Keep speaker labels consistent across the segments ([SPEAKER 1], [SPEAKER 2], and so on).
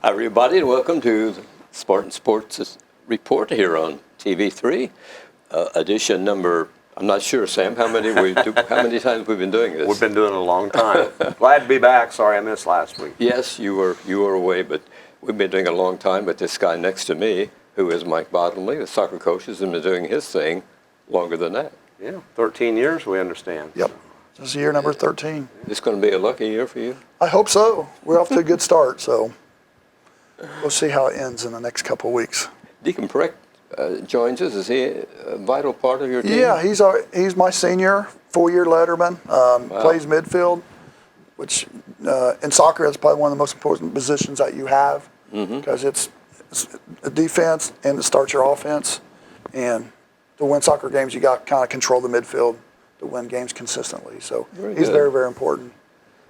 [SPEAKER 1] Hi, everybody, and welcome to the Spartan Sports Report here on TV3, edition number. I'm not sure, Sam. How many times we've been doing this?
[SPEAKER 2] We've been doing it a long time. Glad to be back. Sorry I missed last week.
[SPEAKER 1] Yes, you were away, but we've been doing it a long time. But this guy next to me, who is Mike Bottomley, the soccer coach, has been doing his thing longer than that.
[SPEAKER 2] Yeah, 13 years, we understand.
[SPEAKER 3] Yep. This is year number 13.
[SPEAKER 1] It's going to be a lucky year for you.
[SPEAKER 3] I hope so. We're off to a good start, so we'll see how it ends in the next couple of weeks.
[SPEAKER 1] Deacon Precht joins us. Is he a vital part of your team?
[SPEAKER 3] Yeah, he's my senior, 4-year letterman. Plays midfield, which in soccer is probably one of the most important positions that you have because it's a defense and it starts your offense. And to win soccer games, you got to kind of control the midfield to win games consistently. So he's very, very important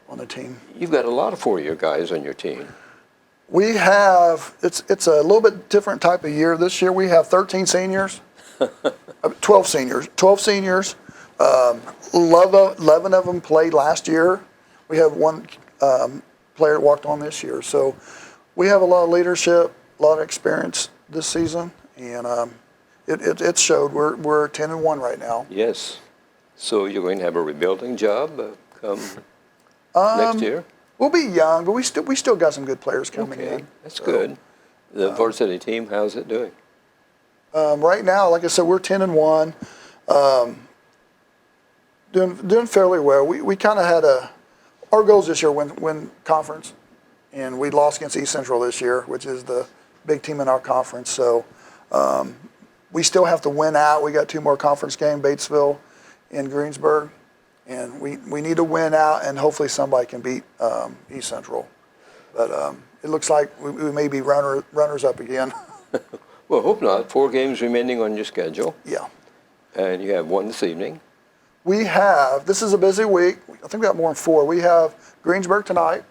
[SPEAKER 3] on the team.
[SPEAKER 1] You've got a lot of 4-year guys on your team.
[SPEAKER 3] We have, it's a little bit different type of year. This year we have 13 seniors, 12 seniors. 11 of them played last year. We have one player walked on this year. So we have a lot of leadership, a lot of experience this season, and it showed. We're 10-1 right now.
[SPEAKER 1] Yes. So you're going to have a rebuilding job come next year?
[SPEAKER 3] We'll be young, but we still got some good players coming in.
[SPEAKER 1] That's good. The varsity team, how's it doing?
[SPEAKER 3] Right now, like I said, we're 10-1, doing fairly well. We kind of had our goals this year win conference, and we lost against East Central this year, which is the big team in our conference. So we still have to win out. We got 2 more conference games, Batesville and Greensburg. And we need to win out, and hopefully somebody can beat East Central. But it looks like we may be runners up again.
[SPEAKER 1] Well, hope not. 4 games remaining on your schedule.
[SPEAKER 3] Yeah.
[SPEAKER 1] And you have one this evening.
[SPEAKER 3] This is a busy week. I think we got more than 4. We have Greensburg tonight,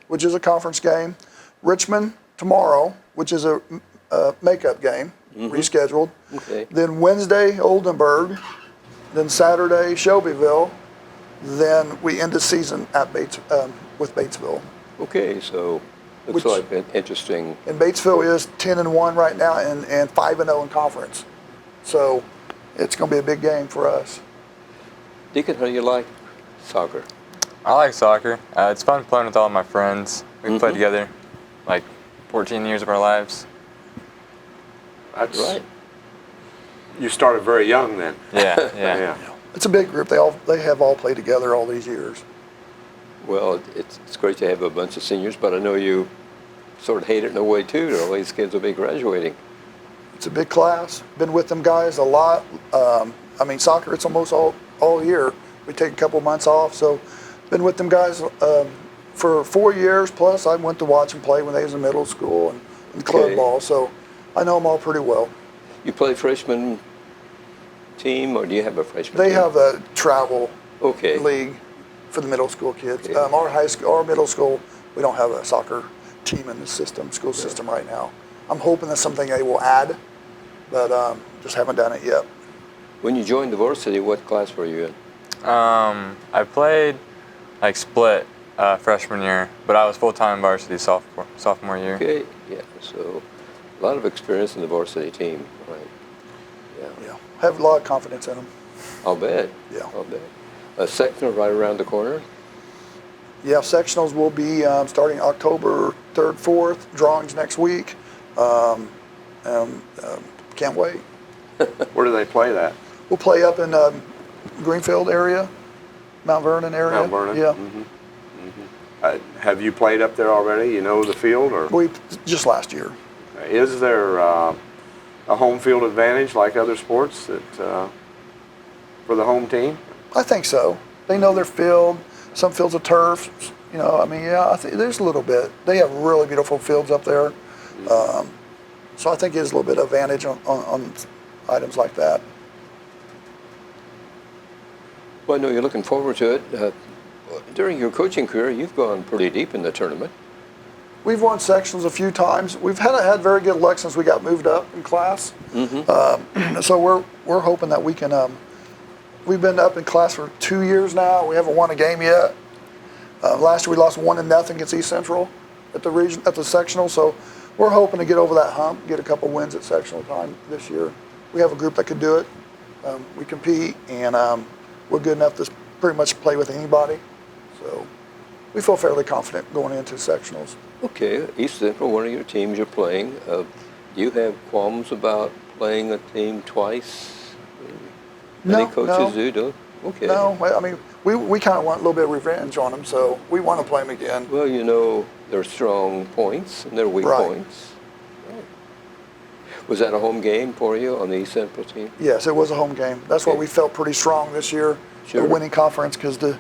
[SPEAKER 3] which is a conference game. Richmond tomorrow, which is a makeup game, rescheduled.
[SPEAKER 1] Okay.
[SPEAKER 3] Then Wednesday, Oldenburg. Then Saturday, Shelbyville. Then we end the season at with Batesville.
[SPEAKER 1] Okay, so looks like an interesting.
[SPEAKER 3] And Batesville is 10-1 right now and 5-0 in conference. So it's going to be a big game for us.
[SPEAKER 1] Deacon, how do you like soccer?
[SPEAKER 4] I like soccer. It's fun playing with all my friends. We've played together like 14 years of our lives.
[SPEAKER 2] That's
[SPEAKER 1] right.
[SPEAKER 2] You started very young then.
[SPEAKER 4] Yeah.
[SPEAKER 3] It's a big group. They have all played together all these years.
[SPEAKER 1] Well, it's great to have a bunch of seniors, but I know you sort of hate it in a way too. That all these kids will be graduating.
[SPEAKER 3] It's a big class. Been with them guys a lot. Soccer, it's almost all year. We take a couple months off, so been with them guys for 4 years. Plus, I went to watch them play when they was in middle school and club ball, so I know them all pretty well.
[SPEAKER 1] You play freshman team, or do you have a freshman
[SPEAKER 3] They
[SPEAKER 1] team?
[SPEAKER 3] have a travel league for the middle school kids. Our middle school, we don't have a soccer team in the school system right now. I'm hoping that's something they will add, but just haven't done it yet.
[SPEAKER 1] When you joined the varsity, what class were you in?
[SPEAKER 4] I played split freshman year, but I was full-time varsity sophomore year.
[SPEAKER 1] Okay, yeah, so a lot of experience in the varsity team, right?
[SPEAKER 3] Yeah, I have a lot of confidence in them.
[SPEAKER 1] I'll bet.
[SPEAKER 3] Yeah.
[SPEAKER 1] I'll bet. Sectional right around the corner.
[SPEAKER 3] Yeah, sectionals will be starting October 3rd, 4th. Drawings next week. Can't wait.
[SPEAKER 2] Where do they play that?
[SPEAKER 3] We'll play up in Greenfield area, Mount Vernon area.
[SPEAKER 2] Mount Vernon?
[SPEAKER 3] Yeah.
[SPEAKER 2] Have you played up there already? You know the field? Or
[SPEAKER 3] Just last year.
[SPEAKER 2] Is there a home field advantage like other sports for the home team?
[SPEAKER 3] I think so. They know their field. Some fields are turf. I think there's a little bit. They have really beautiful fields up there. So I think there's a little bit of advantage on items like that.
[SPEAKER 1] Well, I know you're looking forward to it. During your coaching career, you've gone pretty deep in the tournament.
[SPEAKER 3] We've won sections a few times. We've had very good luck since we got moved up in class. So we're hoping that we can. We've been up in class for 2 years now. We haven't won a game yet. Last year we lost 1-0 against East Central. at the sectional. So we're hoping to get over that hump, get a couple wins at sectional time this year. We have a group that could do it. We compete, and we're good enough to pretty much play with anybody. So we feel fairly confident going into sectionals.
[SPEAKER 1] Okay, East Central, one of your teams you're playing. Do you have qualms about playing a team twice? Many coaches do. Okay.
[SPEAKER 3] No, I mean, we kind of want a little bit of revenge on them, so we want to play them again.
[SPEAKER 1] Well, you know, their strong points and their weak points. Right. Was that a home game for you on the East Central team?
[SPEAKER 3] Yes, it was a home game. That's why we felt pretty strong this year, the winning conference, because the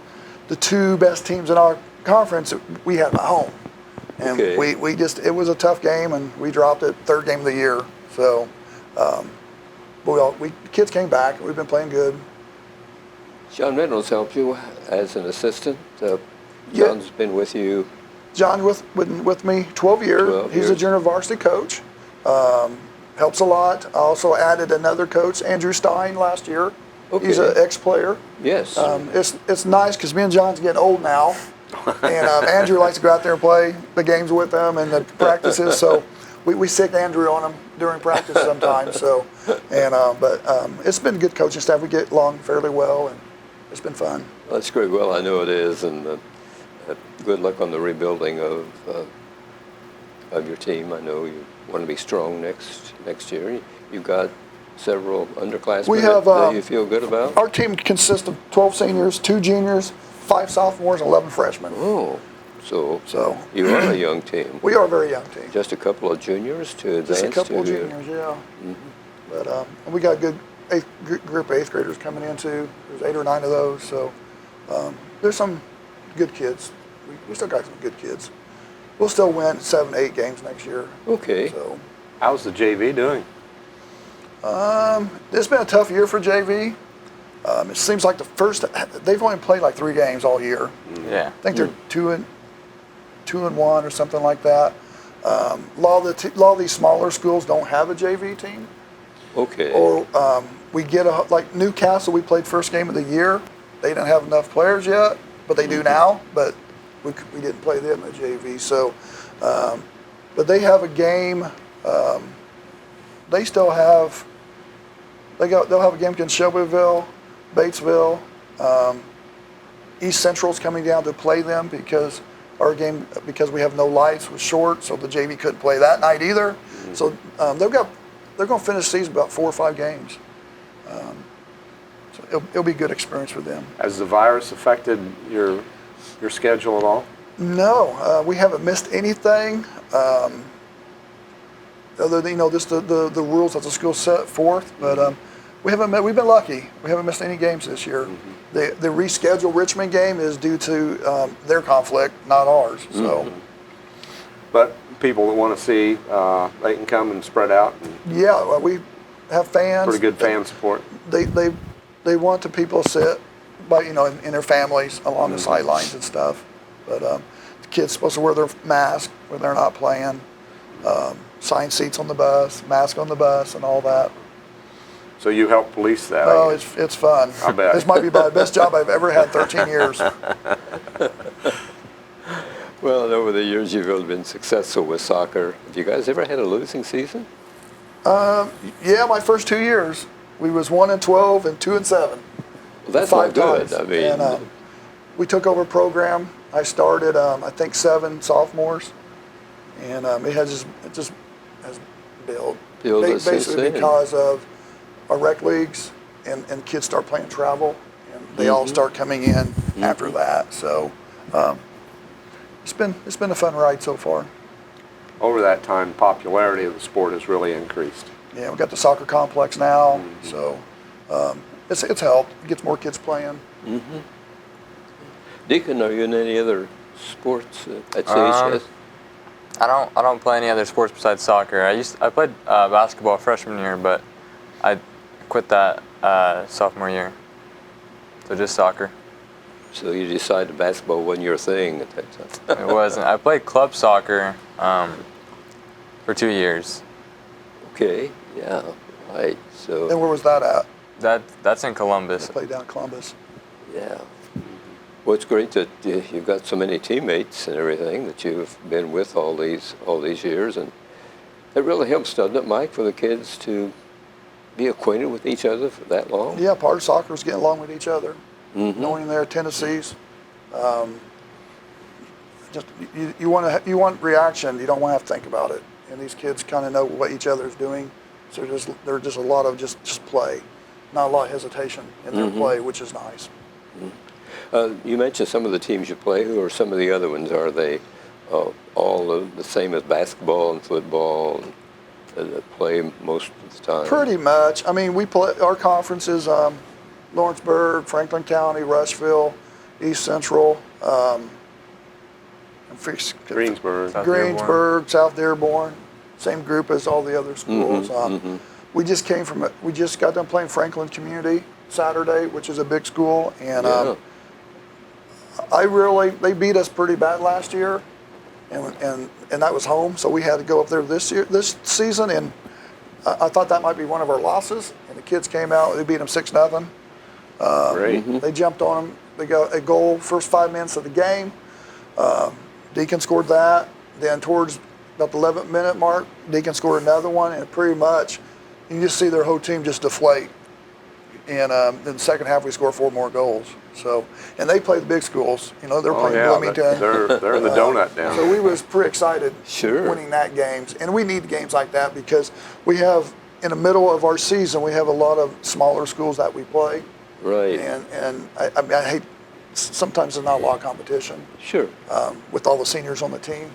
[SPEAKER 3] two best teams in our conference, we had them at home. And we just, it was a tough game, and we dropped it third game of the year. So, but kids came back. We've been playing good.
[SPEAKER 1] John Reynolds helped you as an assistant. John's been with you.
[SPEAKER 3] John with me 12 years. He's a junior varsity coach. Helps a lot. I also added another coach, Andrew Stein, last year. Okay. He's an ex-player.
[SPEAKER 1] Yes.
[SPEAKER 3] It's nice because me and John's getting old now, and Andrew likes to go out there and play the games with them and the practices. So we sick Andrew on him during practice sometimes. So but it's been a good coaching staff. We get along fairly well, and it's been fun.
[SPEAKER 1] That's great. Well, I know it is, and good luck on the rebuilding of your team. I know you want to be strong next year. You've got several underclassmen that you feel good about?
[SPEAKER 3] Our team consists of 12 seniors, 2 juniors, 5 sophomores, and 11 freshmen.
[SPEAKER 1] Oh, so you are a young team.
[SPEAKER 3] We are a very young team.
[SPEAKER 1] Just a couple of juniors to advance to?
[SPEAKER 3] Just a couple of juniors, yeah. Mm-hmm. But we got a good group of 8th graders coming in too. There's 8 or 9 of those, so there's some good kids. We still got some good kids. We'll still win 7, 8 games next year.
[SPEAKER 1] Okay.
[SPEAKER 3] So,
[SPEAKER 2] how's the JV doing?
[SPEAKER 3] It's been a tough year for JV. It seems like they've only played like 3 games all year.
[SPEAKER 4] Yeah.
[SPEAKER 3] I think they're 2-1 or something like that. A lot of these smaller schools don't have a JV team.
[SPEAKER 1] Okay.
[SPEAKER 3] Or we get like Newcastle. We played first game of the year. They didn't have enough players yet, but they do now. But we didn't play them in the JV. So, but they have a game. They still have. They'll have a game against Shelbyville, Batesville. East Central's coming down to play them because we have no lights was short, so the JV couldn't play that night either. Mm-hmm. So they're going to finish the season about 4 or 5 games. So it'll be a good experience for them.
[SPEAKER 2] Has the virus affected your schedule at all?
[SPEAKER 3] No, we haven't missed anything. Other than just the rules that the school set forth, but we've been lucky. We haven't missed any games this year. Mm-hmm. The rescheduled Richmond game is due to their conflict, not ours. So,
[SPEAKER 2] but people that want to see, they can come and spread out.
[SPEAKER 3] Yeah, well, we have fans.
[SPEAKER 2] Pretty good fan support.
[SPEAKER 3] They want the people to sit, by in their families along the sidelines and stuff. But the kids supposed to wear their mask when they're not playing. Signed seats on the bus, mask on the bus, and all that.
[SPEAKER 2] So you help police that?
[SPEAKER 3] Oh, it's fun.
[SPEAKER 2] I bet.
[SPEAKER 3] This might be the best job I've ever had, 13 years.
[SPEAKER 1] Well, over the years you've really been successful with soccer. Have you guys ever had a losing season?
[SPEAKER 3] Yeah, my first 2 years. We was 1-12 and 2-7.
[SPEAKER 1] Well, that's
[SPEAKER 3] 5
[SPEAKER 1] not good.
[SPEAKER 3] times.
[SPEAKER 1] I mean,
[SPEAKER 3] and, we took over a program. I started, I think, 7 sophomores, and it just has built basically because of our rec leagues and kids start playing travel, and they all start coming in after that. So it's been a fun ride so far.
[SPEAKER 2] Over that time, popularity of the sport has really increased.
[SPEAKER 3] Yeah, we got the soccer complex now, so it's helped. It gets more kids playing.
[SPEAKER 1] Mm-hmm. Deacon, are you in any other sports at CHS?
[SPEAKER 4] I don't play any other sports besides soccer. I played basketball freshman year, but I quit that sophomore year. So just soccer.
[SPEAKER 1] So you decided basketball wasn't your thing at that time?
[SPEAKER 4] It wasn't. I played club soccer for 2 years.
[SPEAKER 1] Okay, yeah, right. So
[SPEAKER 3] And where was that at?
[SPEAKER 4] That's in Columbus.
[SPEAKER 3] I played down in Columbus.
[SPEAKER 1] yeah. Well, it's great that you've got so many teammates and everything that you've been with all these years, and it really helps, doesn't it, Mike, for the kids to be acquainted with each other for that long?
[SPEAKER 3] Yeah, part of soccer is getting along with each other, knowing their tendencies. Just you want reaction. You don't want to have to think about it. And these kids kind of know what each other is doing, so there's just a lot of just play, not a lot of hesitation in their play, which is nice.
[SPEAKER 1] You mentioned some of the teams you play. Who are some of the other ones? Are they all the same as basketball and football, and that play most of the time?
[SPEAKER 3] Pretty much. I mean, we play our conferences: Lawrenceburg, Franklin County, Rushville, East Central, Greensburg, South Dearborn. Same group as all the other schools. We just got done playing Franklin Community Saturday, which is a big school, and they beat us pretty bad last year, and that was home, so we had to go up there this season, and I thought that might be one of our losses, and the kids came out, they beat them 6-0.
[SPEAKER 2] Great.
[SPEAKER 3] They jumped on them. They got a goal first 5 minutes of the game. Deacon scored that. Then towards about the 11th minute mark, Deacon scored another one, and pretty much you can just see their whole team just deflate. And then the second half, we scored 4 more goals. So, and they play the big schools. You know, they're playing Bloomington.
[SPEAKER 2] They're in the donut down.
[SPEAKER 3] So we was pretty excited
[SPEAKER 1] Sure.
[SPEAKER 3] winning that games. And we need games like that because we have, in the middle of our season, we have a lot of smaller schools that we play.
[SPEAKER 1] Right.
[SPEAKER 3] And I mean, I hate, sometimes there's not a lot of competition.
[SPEAKER 1] Sure.
[SPEAKER 3] With all the seniors on the team.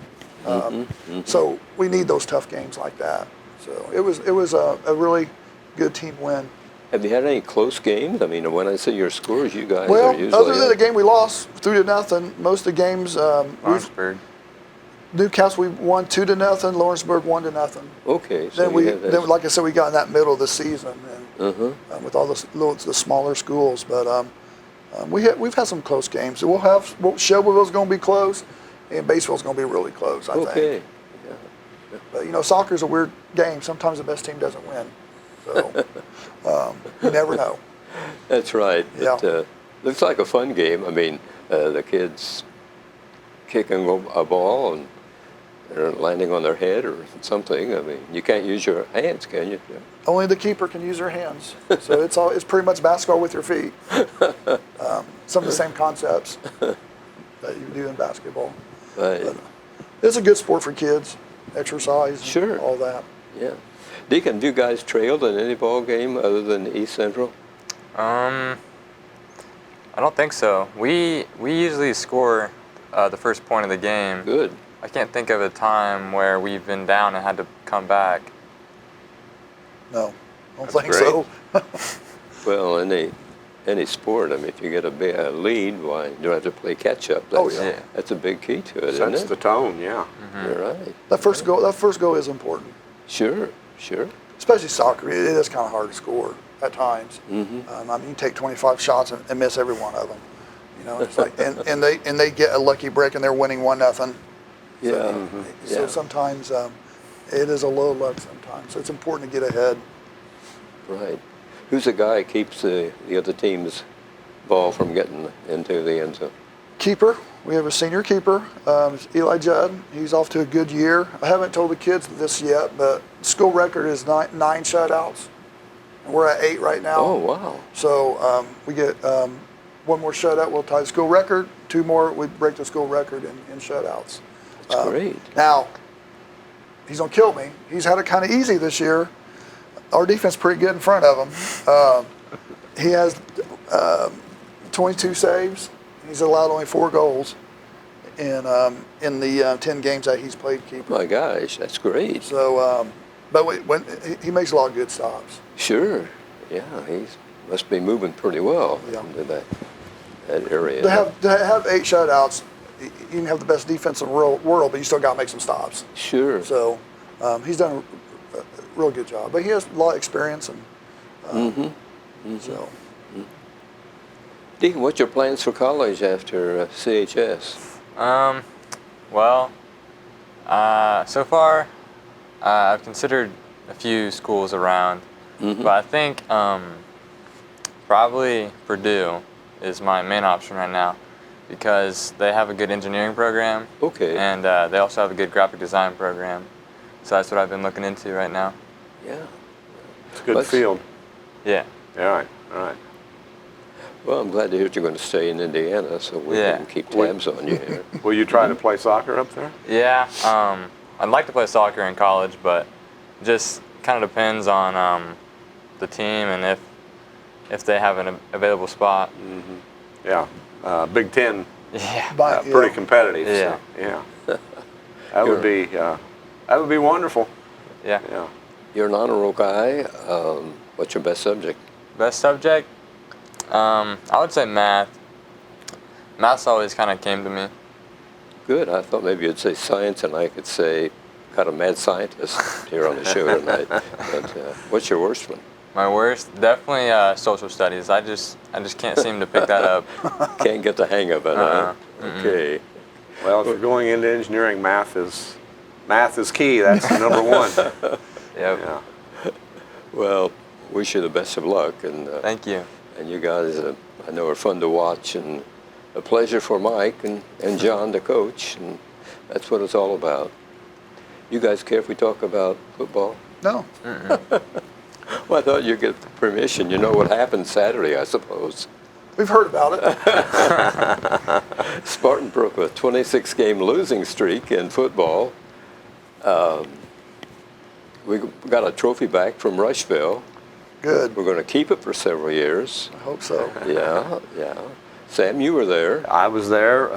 [SPEAKER 3] So we need those tough games like that. So it was a really good team win.
[SPEAKER 1] Have you had any close games? I mean, when I say your scores, you guys
[SPEAKER 3] Well,
[SPEAKER 1] are usually...
[SPEAKER 3] other than the game we lost 3-0, most of the games,
[SPEAKER 4] Lawrenceburg.
[SPEAKER 3] Newcastle we won 2-0, Lawrenceburg 1-0.
[SPEAKER 1] Okay. So
[SPEAKER 3] Then like I said, we got in that middle of the season and with all the smaller schools. But we've had some close games. Shelbyville's going to be close, and Batesville's going to be really close, I think.
[SPEAKER 1] Okay.
[SPEAKER 3] But you know, soccer's a weird game. Sometimes the best team doesn't win. So you never know.
[SPEAKER 1] That's right.
[SPEAKER 3] Yeah.
[SPEAKER 1] It looks like a fun game. I mean, the kids kicking a ball and they're landing on their head or something. I mean, you can't use your hands, can you? Yeah.
[SPEAKER 3] Only the keeper can use their hands. So it's pretty much basketball with your feet. Some of the same concepts that you do in basketball.
[SPEAKER 1] Right.
[SPEAKER 3] But it's a good sport for kids, exercise,
[SPEAKER 1] Sure.
[SPEAKER 3] all that.
[SPEAKER 1] Yeah. Deacon, have you guys trailed in any ball game other than East Central?
[SPEAKER 4] I don't think so. We usually score the first point of the game.
[SPEAKER 1] Good.
[SPEAKER 4] I can't think of a time where we've been down and had to come back.
[SPEAKER 3] No, I don't
[SPEAKER 2] That's
[SPEAKER 3] think so.
[SPEAKER 1] Well, any sport, I mean, if you get a lead, why you don't have to play catch up.
[SPEAKER 3] Oh, yeah.
[SPEAKER 1] That's a big key to it, isn't
[SPEAKER 2] Sets
[SPEAKER 1] it?
[SPEAKER 2] the tone, yeah.
[SPEAKER 1] You're right.
[SPEAKER 3] That first goal is important.
[SPEAKER 1] Sure.
[SPEAKER 3] Especially soccer, it is kind of hard to score at times. I mean, you take 25 shots and miss every one of them. You know, it's like, and they get a lucky break and they're winning 1-0.
[SPEAKER 1] Yeah.
[SPEAKER 3] So sometimes it is a low luck sometimes. So it's important to get ahead.
[SPEAKER 1] Right. Who's the guy who keeps the other team's ball from getting into the end zone?
[SPEAKER 3] Keeper, we have a senior keeper, it's Eli Judd. He's off to a good year. I haven't told the kids this yet, but school record is nine shutouts. And we're at 8 right now.
[SPEAKER 1] Oh, wow.
[SPEAKER 3] So we get one more shutout, we'll tie the school record. 2 more, we break the school record in shutouts.
[SPEAKER 1] That's great.
[SPEAKER 3] Now, he's going to kill me. He's had it kind of easy this year. Our defense is pretty good in front of him. He has 22 saves. He's allowed only 4 goals in the 10 games that he's played keeper.
[SPEAKER 1] My gosh, that's great.
[SPEAKER 3] So, but when he makes a lot of good stops.
[SPEAKER 1] Sure. Yeah, he must be moving pretty well into that area.
[SPEAKER 3] To have 8 shutouts, you can have the best defense in the world, but you still got to make some stops.
[SPEAKER 1] Sure.
[SPEAKER 3] So he's done a real good job. But he has a lot of experience, and so.
[SPEAKER 1] Deacon, what's your plans for college after CHS?
[SPEAKER 4] Well, so far, I've considered a few schools around, but I think probably Purdue is my main option right now. because they have a good engineering program.
[SPEAKER 1] Okay.
[SPEAKER 4] And they also have a good graphic design program. So that's what I've been looking into right now.
[SPEAKER 1] Yeah.
[SPEAKER 2] It's a good
[SPEAKER 1] Let's-
[SPEAKER 2] field.
[SPEAKER 4] Yeah.
[SPEAKER 2] Yeah, all right, all right.
[SPEAKER 1] Well, I'm glad to hear that you're going to stay in Indiana, so we
[SPEAKER 4] Yeah.
[SPEAKER 1] can keep tabs on you here.
[SPEAKER 2] Will you try to play soccer up there?
[SPEAKER 4] Yeah. I'd like to play soccer in college, but just kind of depends on the team and if they have an available spot.
[SPEAKER 2] Yeah, Big Ten,
[SPEAKER 4] Yeah.
[SPEAKER 3] But,
[SPEAKER 2] pretty
[SPEAKER 3] yeah,
[SPEAKER 2] competitive.
[SPEAKER 4] Yeah.
[SPEAKER 2] So, yeah. That would be wonderful.
[SPEAKER 4] Yeah.
[SPEAKER 2] Yeah.
[SPEAKER 1] You're an honor roll guy. What's your best subject?
[SPEAKER 4] Best subject? I would say math. Math's always kind of came to me.
[SPEAKER 1] Good. I thought maybe you'd say science, and I could say, got a mad scientist here on the show tonight. But what's your worst one?
[SPEAKER 4] My worst, definitely social studies. I just can't seem to pick that up.
[SPEAKER 1] Can't get the hang of it, huh? Okay.
[SPEAKER 2] Well, if you're going into engineering, math is key. That's number one.
[SPEAKER 4] Yep.
[SPEAKER 2] Yeah.
[SPEAKER 1] Well, wish you the best of luck, and
[SPEAKER 4] Thank you.
[SPEAKER 1] and you guys, I know, are fun to watch, and a pleasure for Mike and John to coach, and that's what it's all about. You guys care if we talk about football?
[SPEAKER 3] no,
[SPEAKER 1] Well, I thought you'd get permission. You know what happened Saturday, I suppose.
[SPEAKER 3] we've heard about it.
[SPEAKER 1] Spartan broke a 26-game losing streak in football. We got a trophy back from Rushville.
[SPEAKER 3] Good.
[SPEAKER 1] We're going to keep it for several years.
[SPEAKER 3] I hope so.
[SPEAKER 1] Yeah, yeah. Sam, you were there.
[SPEAKER 2] I was there.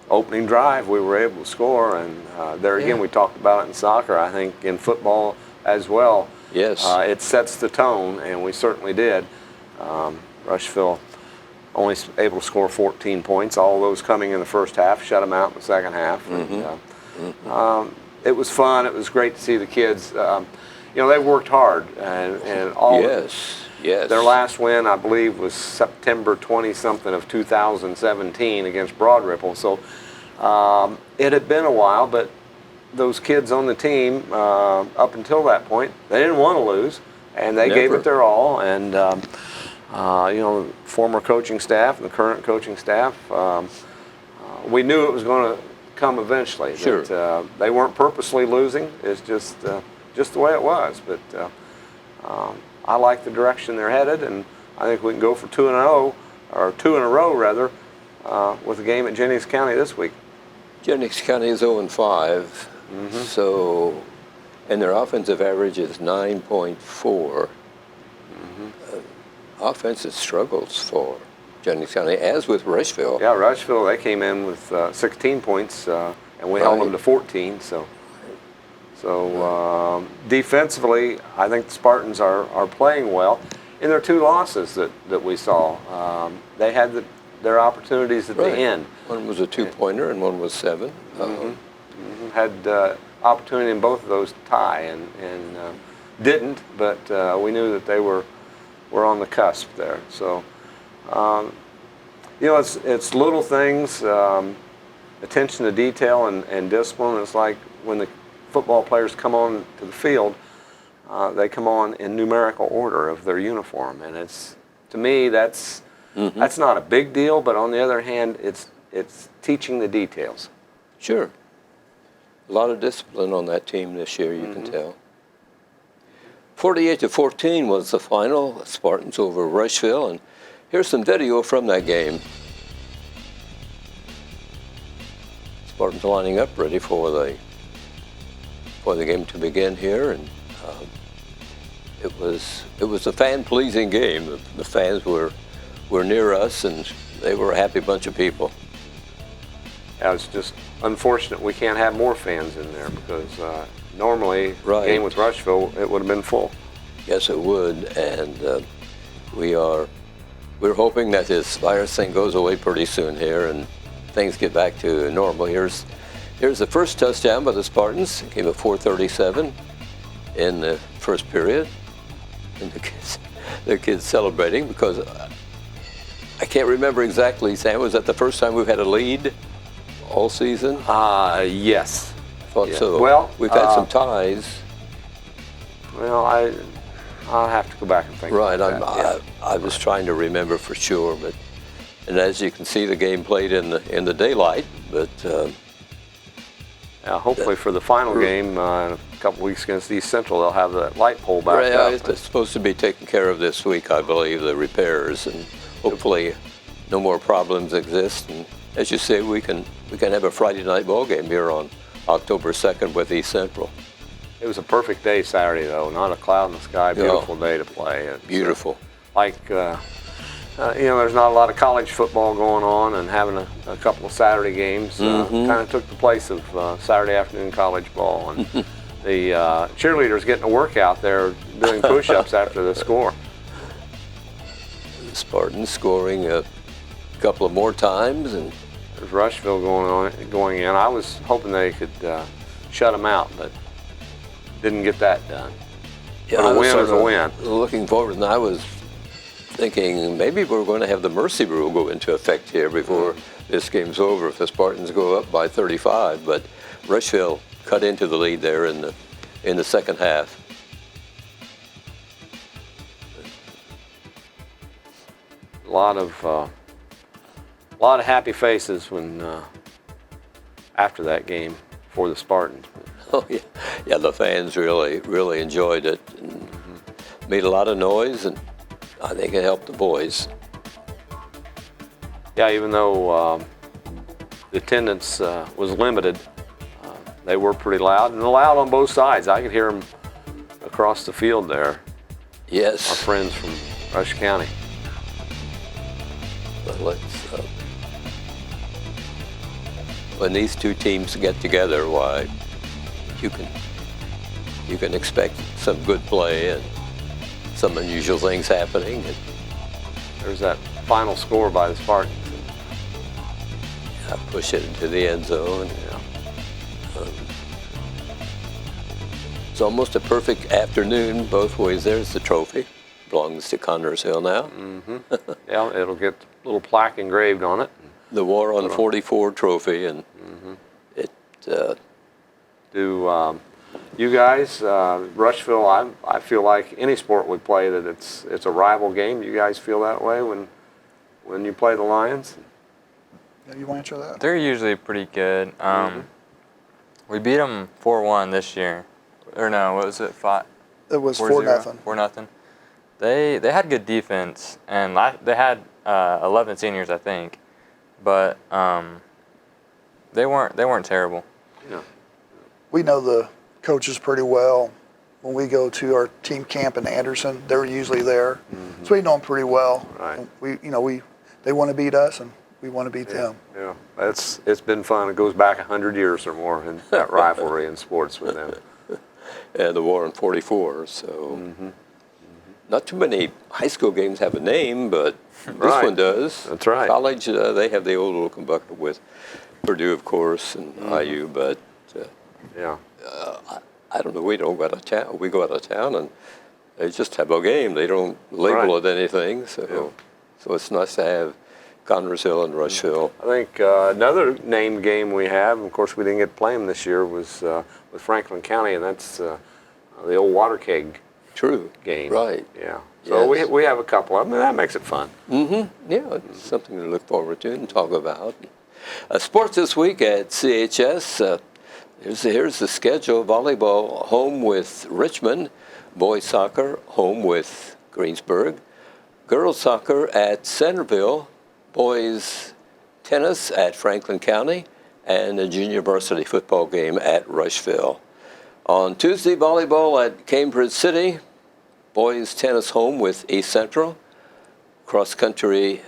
[SPEAKER 2] Opening drive, we were able to score, and there again,
[SPEAKER 1] Yeah.
[SPEAKER 2] we talked about it in soccer. I think in football as well.
[SPEAKER 1] Yes.
[SPEAKER 2] It sets the tone, and we certainly did. Rushville only able to score 14 points, all those coming in the first half, shut them out in the second half. And, it was fun. It was great to see the kids. They worked hard, and all.
[SPEAKER 1] Yes, yes.
[SPEAKER 2] Their last win, I believe, was September 20-something of 2017 against Broad Ripple. So it had been a while, but those kids on the team, up until that point, they didn't want to lose, and they gave
[SPEAKER 1] Never.
[SPEAKER 2] it their all. And the former coaching staff and the current coaching staff, we knew it was going to come eventually.
[SPEAKER 1] Sure.
[SPEAKER 2] That, they weren't purposely losing. It's just the way it was. But I like the direction they're headed, and I think we can go for 2-0, or 2 in a row rather, with a game at Jennings County this week.
[SPEAKER 1] Jennings County is 0-5, so, and their offensive average is 9.4. Offensive struggles for Jennings County, as with Rushville.
[SPEAKER 2] Yeah, Rushville, they came in with 16 points, and we held them
[SPEAKER 1] Right.
[SPEAKER 2] to 14. So defensively, I think the Spartans are playing well. In their 2 losses that we saw, they had their opportunities at the end.
[SPEAKER 1] One was a 2-pointer and one was 7.
[SPEAKER 2] Had opportunity in both of those to tie, and didn't, but we knew that they were on the cusp there. So, it's little things, attention to detail and discipline. It's like when the football players come on to the field, they come on in numerical order of their uniform, and to me that's not a big deal. But on the other hand, it's teaching the details.
[SPEAKER 1] Sure. A lot of discipline on that team this year, you can tell. 48-14 was the final. Spartans over Rushville, and here's some video from that game. Spartans lining up, ready for the game to begin here, and it was a fan-pleasing game. The fans were near us, and they were a happy bunch of people.
[SPEAKER 2] Yeah, it's just unfortunate we can't have more fans in there, because normally
[SPEAKER 1] Right.
[SPEAKER 2] a game with Rushville, it would have been full.
[SPEAKER 1] Yes, it would, and we're hoping that this virus thing goes away pretty soon here, and things get back to normal. Here's the first touchdown by the Spartans. It came at 4:37 in the first period, and the kids celebrating because I can't remember exactly. Sam, was that the first time we've had a lead all season?
[SPEAKER 2] Yes.
[SPEAKER 1] I thought
[SPEAKER 2] Yeah.
[SPEAKER 1] so.
[SPEAKER 2] Well,
[SPEAKER 1] we've had some ties.
[SPEAKER 2] Well, I'll have to go back and think.
[SPEAKER 1] Right,
[SPEAKER 2] about that.
[SPEAKER 1] I was trying to remember for sure, but And as you can see, the game played in the daylight, but
[SPEAKER 2] hopefully for the final game in a couple weeks against East Central, they'll have that light pole back up.
[SPEAKER 1] it's supposed to be taken care of this week, I believe, the repairs, and hopefully no more problems exist. And as you say, we can have a Friday night ball game here on October 2nd with East Central.
[SPEAKER 2] It was a perfect day Saturday, though. Not a cloud in the sky. Beautiful day to play. It's,
[SPEAKER 1] beautiful.
[SPEAKER 2] There's not a lot of college football going on, and having a couple of Saturday games kind of took the place of Saturday afternoon college ball. And the cheerleaders getting a workout there doing push-ups after the score.
[SPEAKER 1] The Spartans scoring a couple of more times, and
[SPEAKER 2] there's Rushville going in. I was hoping they could shut them out, but didn't get that done.
[SPEAKER 1] Yeah,
[SPEAKER 2] but a win is a win.
[SPEAKER 1] Looking forward, and I was thinking maybe we're going to have the mercy rule go into effect here before this game's over if the Spartans go up by 35. But Rushville cut into the lead there in the second half.
[SPEAKER 2] A lot of happy faces when after that game for the Spartans.
[SPEAKER 1] Oh yeah, the fans really enjoyed it and made a lot of noise, and I think it helped the boys.
[SPEAKER 2] Yeah, even though the attendance was limited, they were pretty loud, and loud on both sides. I could hear them across the field there.
[SPEAKER 1] Yes.
[SPEAKER 2] Our friends from Rush County.
[SPEAKER 1] But when these two teams get together, why, you can expect some good play and some unusual things happening. And
[SPEAKER 2] there's that final score by the Spartans.
[SPEAKER 1] Push it into the end zone. It's almost a perfect afternoon both ways. There's the trophy. Belongs to Connors Hill now.
[SPEAKER 2] Yeah, it'll get a little plaque engraved on it.
[SPEAKER 1] The War on 44 trophy, and it.
[SPEAKER 2] Do you guys, Rushville? I feel like any sport would play that it's a rival game. You guys feel that way when you play the Lions?
[SPEAKER 3] Yeah, you want to answer that?
[SPEAKER 4] They're usually pretty good. We beat them 4-1 this year. Or no, what was it?
[SPEAKER 3] It was
[SPEAKER 4] 4-0?
[SPEAKER 3] 4-0.
[SPEAKER 4] 4-0. They had good defense, and they had 11 seniors, I think, but they weren't terrible.
[SPEAKER 2] Yeah.
[SPEAKER 3] We know the coaches pretty well. When we go to our team camp in Anderson, they're usually there, so we know them pretty well.
[SPEAKER 2] Right.
[SPEAKER 3] They want to beat us, and we want to beat them.
[SPEAKER 2] Yeah, it's been fun. It goes back 100 years or more in that rivalry in sports with them.
[SPEAKER 1] And the War on 44. So not too many high school games have a name, but this one does.
[SPEAKER 2] That's right.
[SPEAKER 1] College, they have the old Oaken Bucket with Purdue, of course, and IU, but
[SPEAKER 2] Yeah.
[SPEAKER 1] I don't know. We don't go out of town. We go out of town, and they just have a game. They don't label it anything. So it's nice to have Connors Hill and Rushville.
[SPEAKER 2] I think another named game we have, of course we didn't get to play them this year, was with Franklin County, and that's the old water keg game.
[SPEAKER 1] Right.
[SPEAKER 2] Yeah. So
[SPEAKER 1] Yes.
[SPEAKER 2] we have a couple of them, and that makes it fun.
[SPEAKER 1] Yeah, it's something to look forward to and talk about. Sports this week at CHS. Here's the schedule. Volleyball home with Richmond. Boys soccer home with Greensburg. Girls soccer at Centerville. Boys tennis at Franklin County. And a junior varsity football game at Rushville. On Tuesday, volleyball at Cambridge City. Boys tennis home with East Central. Cross country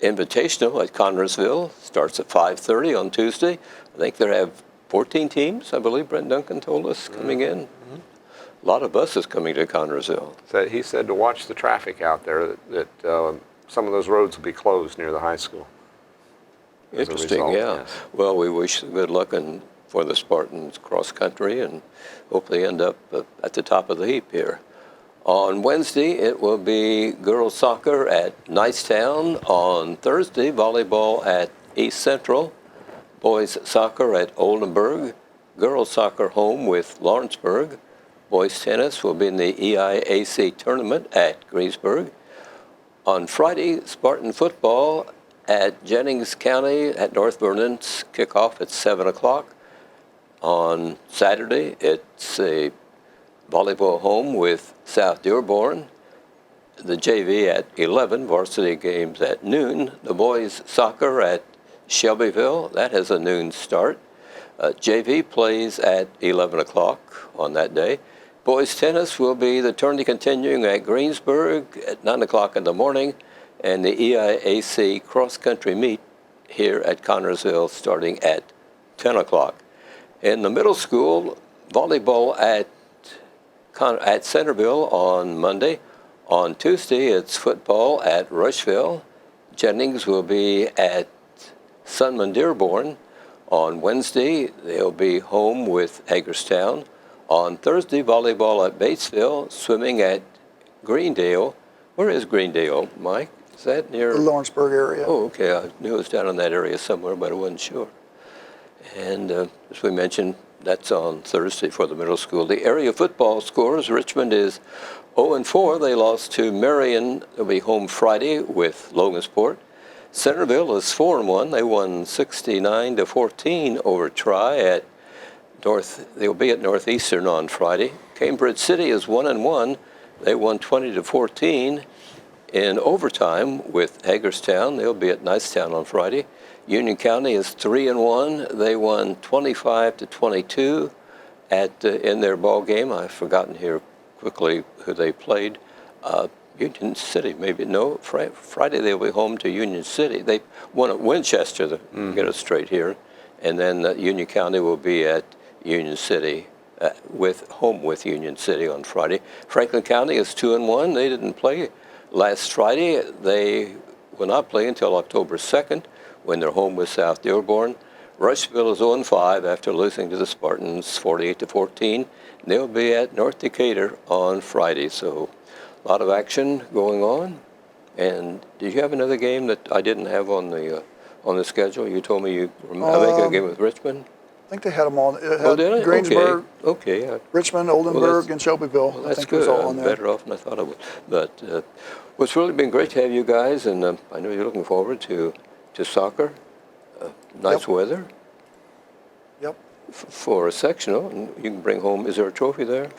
[SPEAKER 1] invitational at Connersville starts at 5:30 on Tuesday. I think they have 14 teams, I believe Brent Duncan told us, coming in. A lot of buses coming to Connersville.
[SPEAKER 2] So he said to watch the traffic out there, that some of those roads will be closed near the high school.
[SPEAKER 1] Interesting,
[SPEAKER 2] Yes.
[SPEAKER 1] Well, we wish good luck for the Spartans cross country and hopefully end up at the top of the heap here. On Wednesday, it will be girls soccer at Nicetown. On Thursday, volleyball at East Central. Boys soccer at Oldenburg. Girls soccer home with Lawrenceburg. Boys tennis will be in the EIAC tournament at Greensburg. On Friday, Spartan football at Jennings County at North Vernon's kickoff at 7 o'clock. On Saturday, it's a volleyball home with South Dearborn. The JV at 11, varsity games at noon. The boys soccer at Shelbyville, that has a noon start. JV plays at 11 o'clock on that day. Boys tennis will be the tourney continuing at Greensburg at 9 o'clock in the morning, and the EIAC cross-country meet here at Connorsville starting at 10 o'clock. In the middle school, volleyball at Centerville on Monday. On Tuesday, it's football at Rushville. Jennings will be at Sunman Dearborn. On Wednesday, they'll be home with Hagerstown. On Thursday, volleyball at Batesville, swimming at Greendale. Where is Greendale, Mike? Is that near?
[SPEAKER 3] The Lawrenceburg area.
[SPEAKER 1] Oh, okay. I knew it was down in that area somewhere, but I wasn't sure. And as we mentioned, that's on Thursday for the middle school. The area football scores, Richmond is 0-4. They lost to Marion. They'll be home Friday with Logansport. Centerville is 4-1. They won 69-14 over Tri at they'll be at Northeastern on Friday. Cambridge City is 1-1. They won 20-14 in overtime with Hagerstown. They'll be at Nicetown on Friday. Union County is 3-1. They won 25-22 in their ball game. I've forgotten here quickly who they played. Union City, maybe. No, Friday they'll be home to Union City. They won at Winchester, to get us straight here. And then Union County will be at Union City, home with Union City on Friday. Franklin County is 2-1. They didn't play last Friday. They will not play until October 2nd when they're home with South Dearborn. Rushville is 0-5 after losing to the Spartans 48-14. They'll be at North Decatur on Friday. So a lot of action going on. And did you have another game that I didn't have on the schedule? You told me I think a game with Richmond.
[SPEAKER 3] I think they had them all. It had
[SPEAKER 1] Oh, did it?
[SPEAKER 3] Greensburg,
[SPEAKER 1] Okay.
[SPEAKER 3] Richmond, Oldenburg, and Shelbyville.
[SPEAKER 1] Well,
[SPEAKER 3] I
[SPEAKER 1] that's
[SPEAKER 3] think
[SPEAKER 1] good.
[SPEAKER 3] it was all on
[SPEAKER 1] I'm
[SPEAKER 3] there.
[SPEAKER 1] better off than I thought I would. But well, it's really been great to have you guys, and I know you're looking forward to soccer. Nice weather.
[SPEAKER 3] Yep.
[SPEAKER 1] For a sectional, and you can bring home. Is there a trophy there?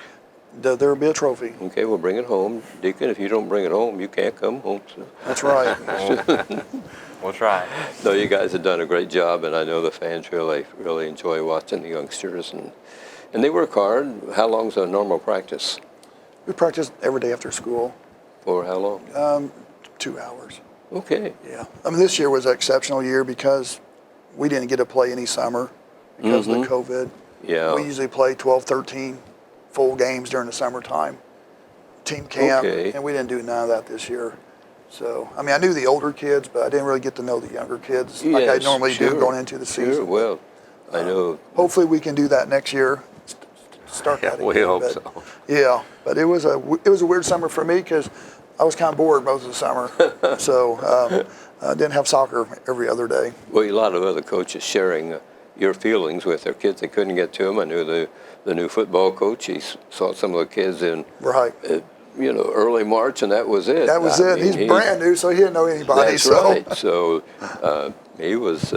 [SPEAKER 3] There'll be a trophy.
[SPEAKER 1] Okay, we'll bring it home. Deacon, if you don't bring it home, you can't come home. So.
[SPEAKER 3] That's right.
[SPEAKER 4] We'll try.
[SPEAKER 1] No, you guys have done a great job, and I know the fans really enjoy watching the youngsters, and they work hard. How long's a normal practice?
[SPEAKER 3] We practice every day after school.
[SPEAKER 1] For how long?
[SPEAKER 3] 2 hours.
[SPEAKER 1] Okay.
[SPEAKER 3] Yeah. I mean, this year was an exceptional year because we didn't get to play any summer because of the COVID.
[SPEAKER 1] Yeah.
[SPEAKER 3] We usually play 12, 13 full games during the summertime, team camp,
[SPEAKER 1] Okay.
[SPEAKER 3] and we didn't do none of that this year. So, I mean, I knew the older kids, but I didn't really get to know the younger kids like I
[SPEAKER 1] Yes,
[SPEAKER 3] normally do
[SPEAKER 1] sure.
[SPEAKER 3] going into the season.
[SPEAKER 1] Sure, well, I know.
[SPEAKER 3] Hopefully we can do that next year, start that again.
[SPEAKER 2] We hope
[SPEAKER 3] but,
[SPEAKER 2] so.
[SPEAKER 3] Yeah, but it was a weird summer for me because I was kind of bored most of the summer. So I didn't have soccer every other day.
[SPEAKER 1] Well, a lot of other coaches sharing your feelings with their kids. They couldn't get to them. I knew the new football coach. He saw some of the kids in
[SPEAKER 3] Right.
[SPEAKER 1] Early March, and that was it.
[SPEAKER 3] That was
[SPEAKER 1] I
[SPEAKER 3] it.
[SPEAKER 1] mean,
[SPEAKER 3] He's brand new, so he didn't know anybody.
[SPEAKER 1] That's
[SPEAKER 3] so.
[SPEAKER 1] right. So he was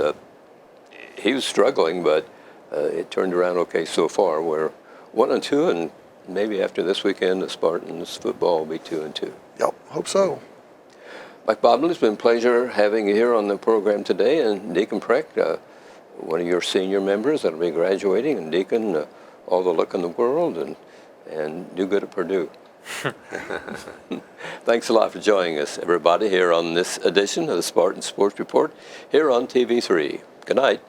[SPEAKER 1] struggling, but it turned around okay so far. We're 1-2, and maybe after this weekend, the Spartans football will be 2-2.
[SPEAKER 3] Yep, hope so.
[SPEAKER 1] Mike Bottomley, it's been a pleasure having you here on the program today, and Deacon Precht, one of your senior members that'll be graduating, and Deacon, all the luck in the world, and do good at Purdue. Thanks a lot for joining us, everybody, here on this edition of the Spartan Sports Report here on TV3. Good night.